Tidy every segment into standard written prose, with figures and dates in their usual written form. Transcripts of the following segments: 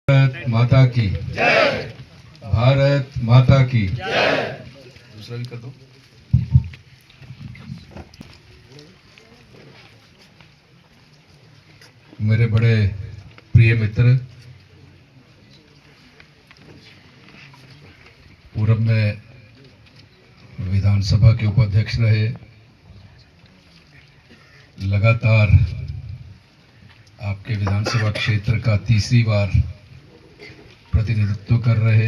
भारत माता की जय। भारत माता की जय। दूसरा भी कर दो। मेरे बड़े प्रिय मित्र, पूर्व में विधानसभा के उपाध्यक्ष रहे, लगातार आपके विधानसभा क्षेत्र का तीसरी बार प्रतिनिधित्व कर रहे,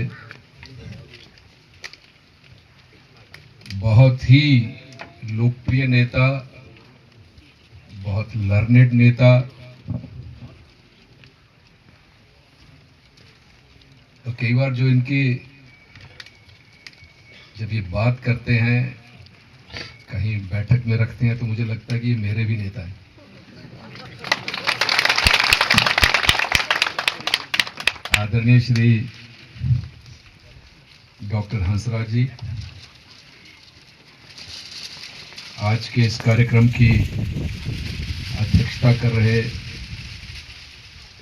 बहुत ही लोकप्रिय नेता, बहुत लर्नेड नेता। तो कई बार जो इनकी जब ये बात करते हैं, कहीं बैठक में रखते हैं, तो मुझे लगता है कि ये मेरे भी नेता हैं। आदरणीय श्री डॉक्टर हंसराज जी, आज के इस कार्यक्रम की अध्यक्षता कर रहे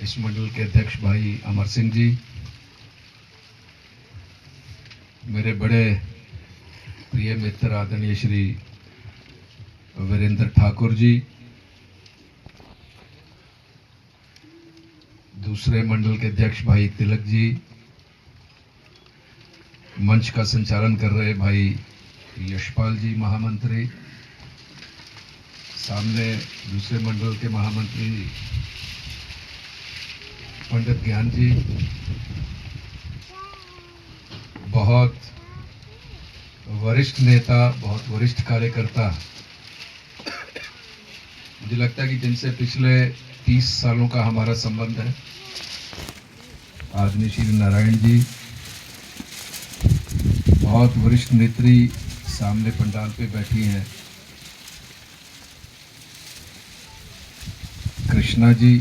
इस मंडल के अध्यक्ष भाई अमर सिंह जी, मेरे बड़े प्रिय मित्र आदरणीय श्री वीरेंद्र ठाकुर जी, दूसरे मंडल के अध्यक्ष भाई तिलक जी, मंच का संचालन कर रहे भाई यशपाल जी महामंत्री, सामने दूसरे मंडल के महामंत्री पंडित ज्ञान जी, बहुत वरिष्ठ नेता, बहुत वरिष्ठ कार्यकर्ता, मुझे लगता है कि जिनसे पिछले 30 सालों का हमारा संबंध है, आदरणीय श्री नारायण जी, बहुत वरिष्ठ नेत्री सामने पंडाल पे बैठी हैं, कृष्णा जी,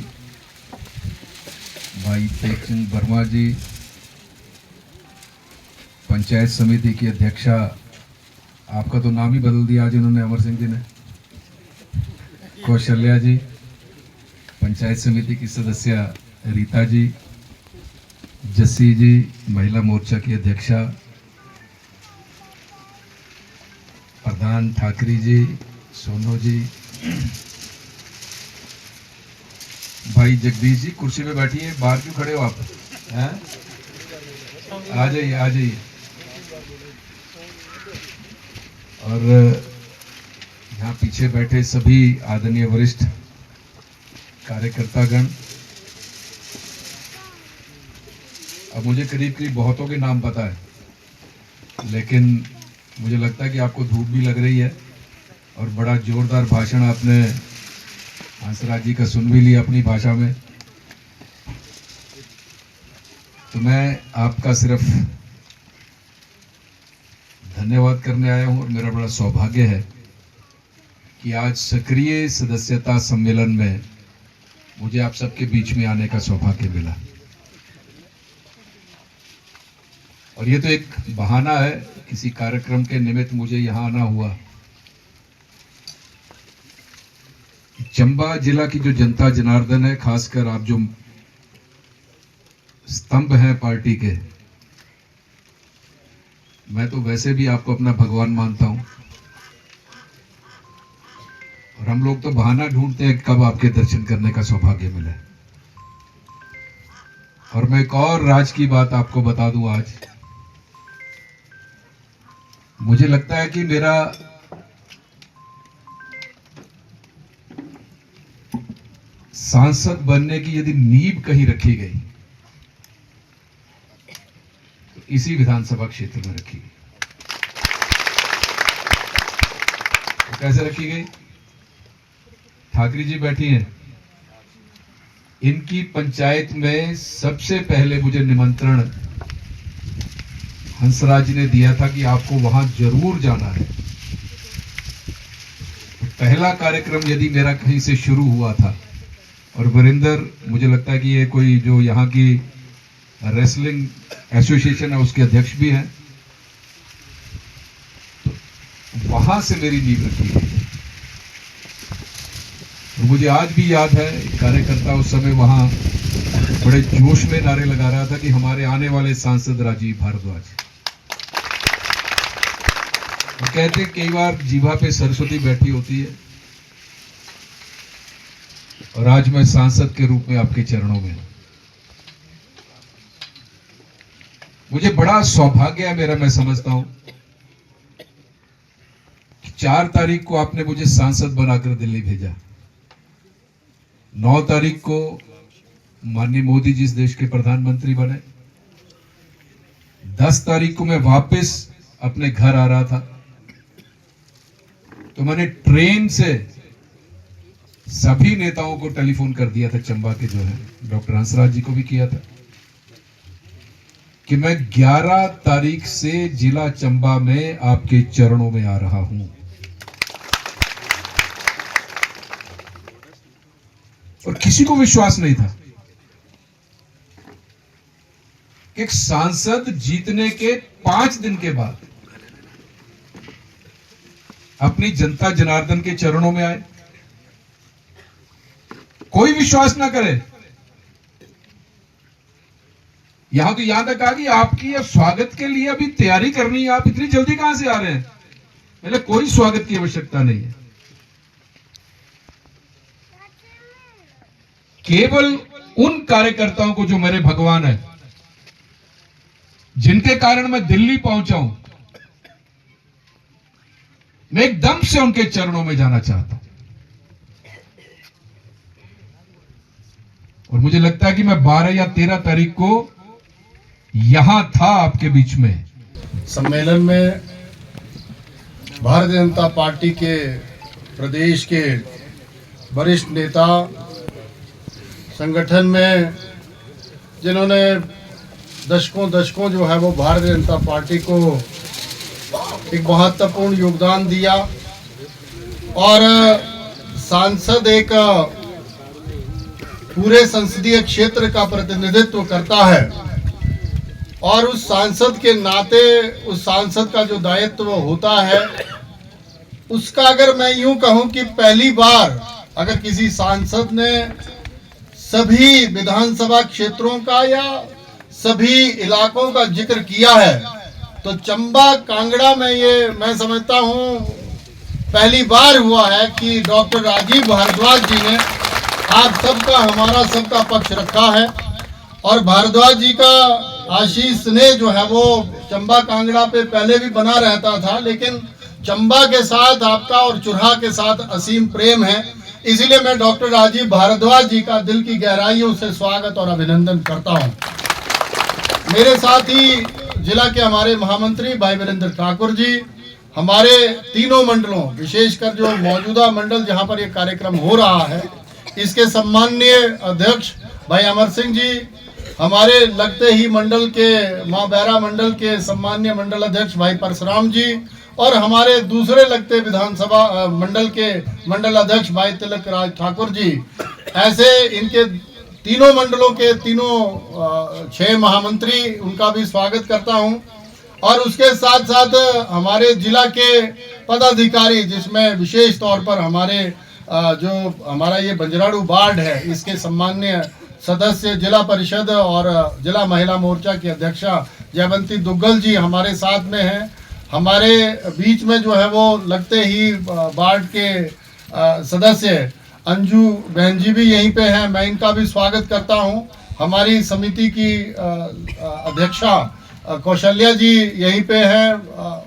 भाई तेजचंद वर्मा जी, पंचायत समिति की अध्यक्षा, आपका तो नाम ही बदल दिया आज इन्होंने, अमर सिंह जी ने, कौशल्या जी, पंचायत समिति की सदस्य रीता जी, जस्सी जी, महिला मोर्चा की अध्यक्षा, प्रधान ठाकरे जी, सोनू जी, भाई जगदीश जी, कुर्सी पे बैठिए, बाहर क्यों खड़े हो आप? हैं? आ जाइए, आ जाइए। और यहाँ पीछे बैठे सभी आदरणीय वरिष्ठ कार्यकर्तागण, अब मुझे करीब करीब बहुतों के नाम पता है, लेकिन मुझे लगता है कि आपको धूप भी लग रही है और बड़ा जोरदार भाषण आपने हंसराज जी का सुन भी लिया अपनी भाषा में। तो मैं आपका सिर्फ धन्यवाद करने आया हूं और मेरा बड़ा सौभाग्य है कि आज सक्रिय सदस्यता सम्मेलन में मुझे आप सबके बीच में आने का सौभाग्य मिला। और ये तो एक बहाना है, किसी कार्यक्रम के निमित्त मुझे यहाँ आना हुआ। चंबा जिला की जो जनता जनार्दन है, खासकर आप जो स्तंभ हैं पार्टी के, मैं तो वैसे भी आपको अपना भगवान मानता हूं, और हम लोग तो बहाना ढूंढते हैं कब आपके दर्शन करने का सौभाग्य मिले। और मैं एक और राज की बात आपको बता दूं, आज मुझे लगता है कि मेरा सांसद बनने की यदि नींव कहीं रखी गई तो इसी विधानसभा क्षेत्र में रखी गई। तो कैसे रखी गई? ठाकरे जी बैठी हैं, इनकी पंचायत में सबसे पहले मुझे निमंत्रण हंसराज ने दिया था कि आपको वहां जरूर जाना है। तो पहला कार्यक्रम यदि मेरा कहीं से शुरू हुआ था, और वीरेंद्र, मुझे लगता है कि ये कोई जो यहाँ की रेसलिंग एसोसिएशन है उसके अध्यक्ष भी हैं, तो वहां से मेरी नींव रखी गई। और मुझे आज भी याद है, कार्यकर्ता उस समय वहां बड़े जोश में नारे लगा रहा था कि हमारे आने वाले सांसद राजीव भारद्वाज। वो कहते कई बार जीभा पे सरस्वती बैठी होती है, और आज मैं सांसद के रूप में आपके चरणों में हूं। मुझे बड़ा सौभाग्य है मेरा, मैं समझता हूं कि 4 तारीख को आपने मुझे सांसद बनाकर दिल्ली भेजा। 9 तारीख को माननीय मोदी जी इस देश के प्रधानमंत्री बने। 10 तारीख को मैं वापस अपने घर आ रहा था, तो मैंने ट्रेन से सभी नेताओं को टेलीफोन कर दिया था, चंबा के जो है डॉक्टर हंसराज जी को भी किया था, कि मैं 11 तारीख से जिला चंबा में आपके चरणों में आ रहा हूं। और किसी को विश्वास नहीं था कि एक सांसद जीतने के 5 दिन के बाद अपनी जनता जनार्दन के चरणों में आए। कोई विश्वास ना करे। यहां तो यहां तक आ कि आपकी अब स्वागत के लिए अभी तैयारी करनी है, आप इतनी जल्दी कहां से आ रहे हैं? पहले कोई स्वागत की आवश्यकता नहीं है। केवल उन कार्यकर्ताओं को जो मेरे भगवान है, जिनके कारण मैं दिल्ली पहुंचा हूं, मैं एकदम से उनके चरणों में जाना चाहता हूं। और मुझे लगता है कि मैं 12 या 13 तारीख को यहां था आपके बीच में। सम्मेलन में भारतीय जनता पार्टी के प्रदेश के वरिष्ठ नेता, संगठन में जिन्होंने दशकों जो है वो भारतीय जनता पार्टी को एक महत्वपूर्ण योगदान दिया, और सांसद एक पूरे संसदीय क्षेत्र का प्रतिनिधित्व करता है, और उस सांसद के नाते उस सांसद का जो दायित्व होता है, उसका अगर मैं यूं कहूं कि पहली बार अगर किसी सांसद ने सभी विधानसभा क्षेत्रों का या सभी इलाकों का जिक्र किया है, तो चंबा कांगड़ा में ये मैं समझता हूं पहली बार हुआ है कि डॉक्टर राजीव भारद्वाज जी ने आप सबका, हमारा सबका पक्ष रखा है। और भारद्वाज जी का आशीष स्नेह जो है वो चंबा कांगड़ा पे पहले भी बना रहता था, लेकिन चंबा के साथ आपका और चुरहा के साथ असीम प्रेम है। इसीलिए मैं डॉक्टर राजीव भारद्वाज जी का दिल की गहराइयों से स्वागत और अभिनंदन करता हूं। मेरे साथ ही जिला के हमारे महामंत्री भाई वीरेंद्र ठाकुर जी, हमारे तीनों मंडलों, विशेषकर जो मौजूदा मंडल जहां पर ये कार्यक्रम हो रहा है, इसके सम्माननीय अध्यक्ष भाई अमर सिंह जी, हमारे लगते ही मंडल के मां बैरा मंडल के सम्माननीय मंडल अध्यक्ष भाई परशुराम जी, और हमारे दूसरे लगते विधानसभा मंडल के मंडल अध्यक्ष भाई तिलक राज ठाकुर जी, ऐसे इनके तीनों मंडलों के तीनों 6 महामंत्री, उनका भी स्वागत करता हूं। और उसके साथ साथ हमारे जिला के पदाधिकारी, जिसमें विशेष तौर पर हमारे जो हमारा ये बंजराड़ू वार्ड है, इसके सम्माननीय सदस्य जिला परिषद और जिला महिला मोर्चा की अध्यक्षा जयवंती दुग्गल जी हमारे साथ में हैं। हमारे बीच में जो है वो लगते ही वार्ड के सदस्य अंजू बहन जी भी यहीं पे हैं, मैं इनका भी स्वागत करता हूं। हमारी समिति की अध्यक्षा कौशल्या जी यहीं पे हैं,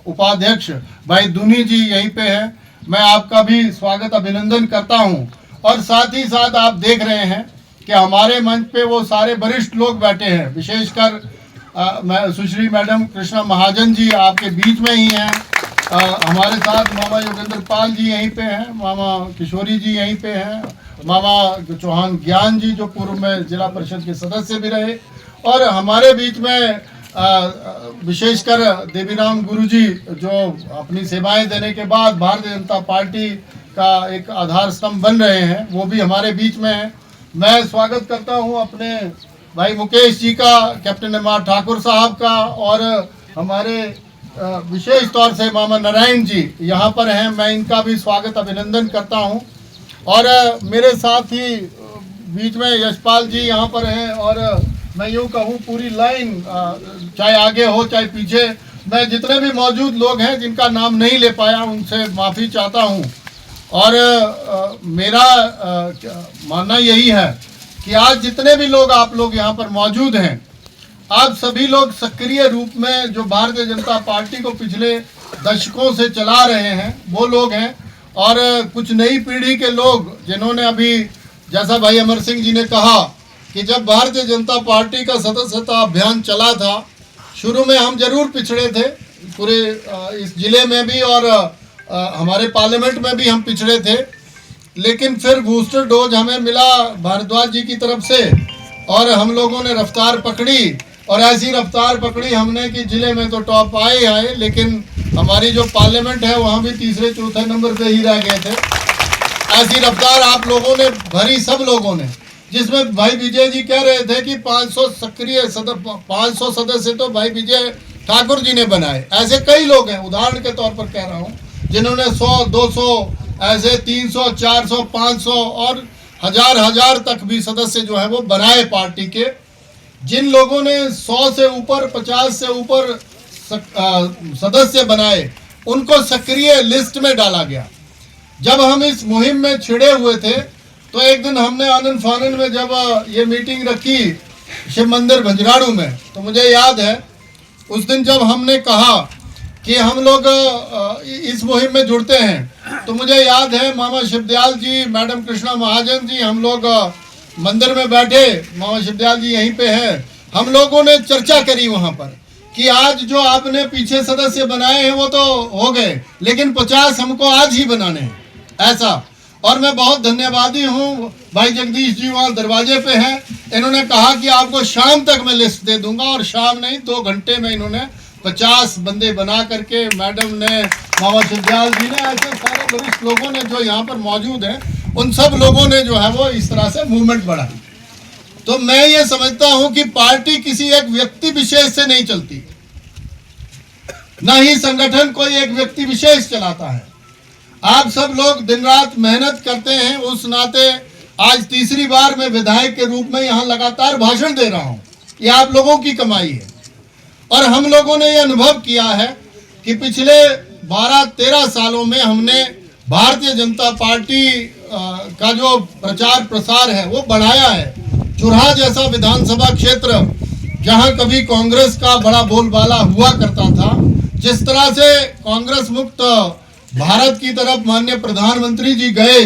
उपाध्यक्ष भाई दुनी जी यहीं पे हैं, मैं आपका भी स्वागत अभिनंदन करता हूं। और साथ ही साथ आप देख रहे हैं कि हमारे मंच पे वो सारे वरिष्ठ लोग बैठे हैं, विशेषकर सुश्री मैडम कृष्णा महाजन जी आपके बीच में ही हैं। हमारे साथ मामा योगेंद्र पाल जी यहीं पे हैं, मामा किशोरी जी यहीं पे हैं, मामा चौहान ज्ञान जी जो पूर्व में जिला परिषद के सदस्य भी रहे, और हमारे बीच में विशेषकर देवीराम गुरु जी जो अपनी सेवाएं देने के बाद भारतीय जनता पार्टी का एक आधार स्तंभ बन रहे हैं, वो भी हमारे बीच में हैं। मैं स्वागत करता हूं अपने भाई मुकेश जी का, कैप्टन एम.आर. ठाकुर साहब का, और हमारे विशेष तौर से मामा नारायण जी यहाँ पर हैं, मैं इनका भी स्वागत अभिनंदन करता हूँ। और मेरे साथ ही बीच में यशपाल जी यहाँ पर हैं, और मैं यूँ कहूँ पूरी लाइन, चाहे आगे हो चाहे पीछे, मैं जितने भी मौजूद लोग हैं जिनका नाम नहीं ले पाया उनसे माफ़ी चाहता हूँ। और मेरा मानना यही है कि आज जितने भी लोग आप लोग यहाँ पर मौजूद हैं, आप सभी लोग सक्रिय रूप में जो भारतीय जनता पार्टी को पिछले दशकों से चला रहे हैं वो लोग हैं, और कुछ नई पीढ़ी के लोग जिन्होंने अभी, जैसा भाई अमर सिंह जी ने कहा कि जब भारतीय जनता पार्टी का सदस्यता अभियान चला था, शुरू में हम जरूर पिछड़े थे, पूरे इस जिले में भी और हमारे पार्लियामेंट में भी हम पिछड़े थे, लेकिन फिर बूस्टर डोज हमें मिला भारद्वाज जी की तरफ से, और हम लोगों ने रफ्तार पकड़ी, और ऐसी रफ्तार पकड़ी हमने कि जिले में तो टॉप आए, लेकिन हमारी जो पार्लियामेंट है वहाँ भी तीसरे चौथे नंबर पे ही रह गए थे। ऐसी रफ्तार आप लोगों ने भरी, सब लोगों ने, जिसमें भाई विजय जी कह रहे थे कि 500 सदस्य तो भाई विजय ठाकुर जी ने बनाए। ऐसे कई लोग हैं, उदाहरण के तौर पर कह रहा हूँ, जिन्होंने 100, 200, ऐसे 300, 400, 500 और हजार तक भी सदस्य जो है वो बनाए पार्टी के। जिन लोगों ने 100 से ऊपर, 50 से ऊपर सदस्य बनाए, उनको सक्रिय लिस्ट में डाला गया। जब हम इस मुहिम में छिड़े हुए थे तो एक दिन हमने आनंद फानंद में जब ये मीटिंग रखी शिव मंदिर भंजराड़ू में, तो मुझे याद है उस दिन जब हमने कहा कि हम लोग इस मुहिम में जुड़ते हैं, तो मुझे याद है मामा शिवदयाल जी, मैडम कृष्णा महाजन जी, हम लोग मंदिर में बैठे, मामा शिवदयाल जी यहीं पे हैं, हम लोगों ने चर्चा करी वहाँ पर कि आज जो आपने पीछे सदस्य बनाए हैं वो तो हो गए, लेकिन 50 हमको आज ही बनाने हैं, ऐसा। और मैं बहुत धन्यवादी हूँ, भाई जगदीश जी वहाँ दरवाजे पे हैं, इन्होंने कहा कि आपको शाम तक मैं लिस्ट दे दूंगा, और शाम नहीं 2 घंटे में इन्होंने 50 बंदे बना करके, मैडम ने, मामा शिवदयाल जी ने, ऐसे सारे वरिष्ठ लोगों ने जो यहाँ पर मौजूद हैं, उन सब लोगों ने जो है वो इस तरह से मूवमेंट बढ़ाई। तो मैं ये समझता हूँ कि पार्टी किसी एक व्यक्ति विशेष से नहीं चलती, न ही संगठन कोई एक व्यक्ति विशेष चलाता है। आप सब लोग दिन रात मेहनत करते हैं, उस नाते आज तीसरी बार मैं विधायक के रूप में यहाँ लगातार भाषण दे रहा हूँ, ये आप लोगों की कमाई है। और हम लोगों ने ये अनुभव किया है कि पिछले 12-13 सालों में हमने भारतीय जनता पार्टी का जो प्रचार प्रसार है वो बढ़ाया है। चुराहा जैसा विधानसभा क्षेत्र जहाँ कभी कांग्रेस का बड़ा बोलबाला हुआ करता था, जिस तरह से कांग्रेस मुक्त भारत की तरफ माननीय प्रधानमंत्री जी गए,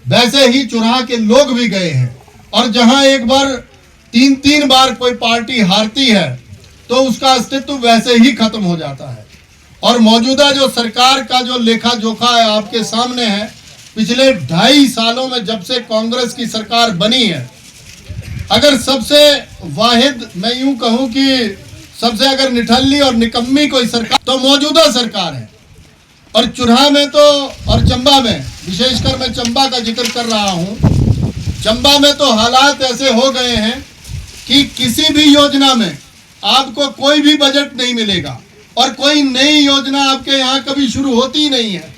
वैसे ही चुराहा के लोग भी गए हैं। और जहां एक बार 3 बार कोई पार्टी हारती है तो उसका अस्तित्व वैसे ही खत्म हो जाता है। और मौजूदा जो सरकार का जो लेखा जोखा है आपके सामने है, पिछले 2.5 सालों में जब से कांग्रेस की सरकार बनी है, अगर सबसे वाहिद मैं यूं कहूं कि सबसे अगर निठल्ली और निकम्मी कोई सरकार तो मौजूदा सरकार है। और चुराहा में तो, और चंबा में, विशेषकर मैं चंबा का जिक्र कर रहा हूं, चंबा में तो हालात ऐसे हो गए हैं कि किसी भी योजना में आपको कोई भी बजट नहीं मिलेगा, और कोई नई योजना आपके यहाँ कभी शुरू होती ही नहीं है।